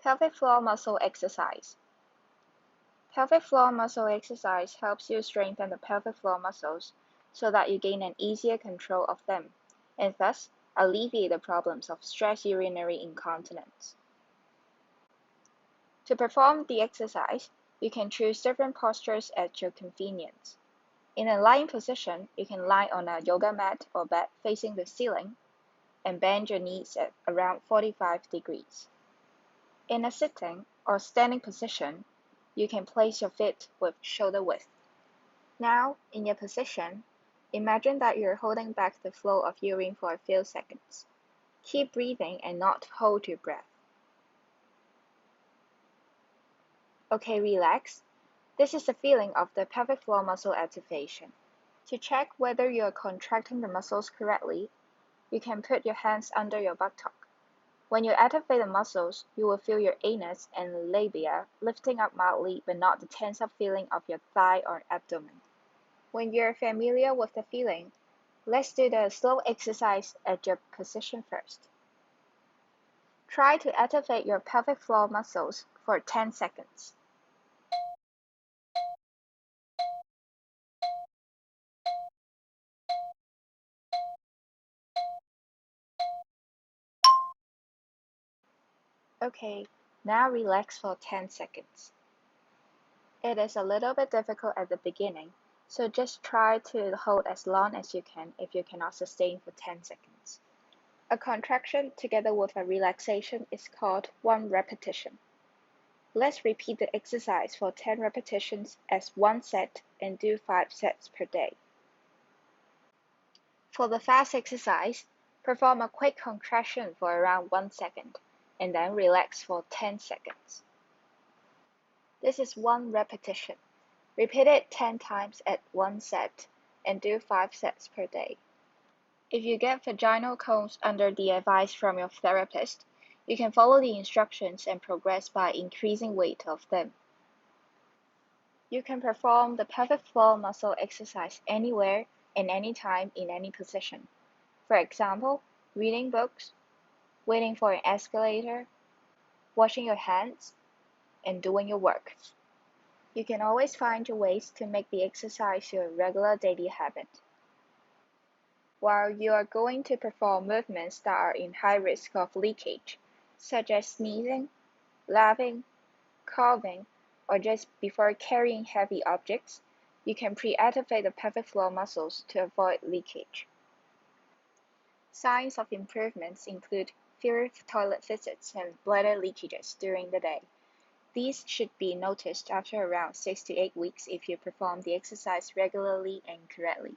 Pelvic floor muscle exercise. Pelvic floor muscle exercise helps you strengthen the pelvic floor muscles so that you gain an easier control of them, and thus alleviate the problems of stress urinary incontinence. To perform the exercise, you can choose different postures at your convenience. In a lying position, you can lie on a yoga mat or bed facing the ceiling and bend your knees at around 45 degrees. In a sitting or standing position, you can place your feet with shoulder width. Now, in your position, imagine that you're holding back the flow of urine for a few seconds. Keep breathing and not hold your breath. Okay, relax. This is the feeling of the pelvic floor muscle activation. To check whether you are contracting the muscles correctly, you can put your hands under your buttock. When you activate the muscles, you will feel your anus and labia lifting up mildly but not the tense-up feeling of your thigh or abdomen. When you're familiar with the feeling, let's do the slow exercise at your position first. Try to activate your pelvic floor muscles for 10 seconds. Okay, now relax for 10 seconds. It is a little bit difficult at the beginning, so just try to hold as long as you can if you cannot sustain for 10 seconds. A contraction together with a relaxation is called one repetition. Let's repeat the exercise for 10 repetitions as one set and do 5 sets per day. For the fast exercise, perform a quick contraction for around 1 second and then relax for 10 seconds. This is one repetition. Repeat it 10 times at one set and do 5 sets per day. If you get vaginal cones under the advice from your therapist, you can follow the instructions and progress by increasing weight of them. You can perform the pelvic floor muscle exercise anywhere and anytime in any position. For example, reading books, waiting for an escalator, washing your hands, and doing your work. You can always find your ways to make the exercise your regular daily habit. While you are going to perform movements that are in high risk of leakage, such as sneezing, laughing, coughing, or just before carrying heavy objects, you can pre-activate the pelvic floor muscles to avoid leakage. Signs of improvements include fewer toilet visits and bladder leakages during the day. These should be noticed after around 6 to 8 weeks if you perform the exercise regularly and correctly.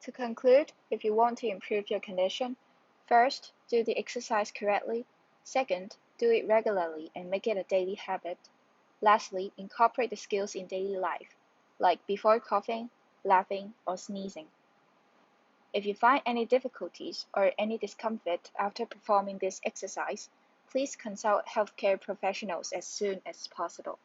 To conclude, if you want to improve your condition, first, do the exercise correctly. Second, do it regularly and make it a daily habit. Lastly, incorporate the skills in daily life, like before coughing, laughing, or sneezing. If you find any difficulties or any discomfort after performing this exercise, please consult healthcare professionals as soon as possible.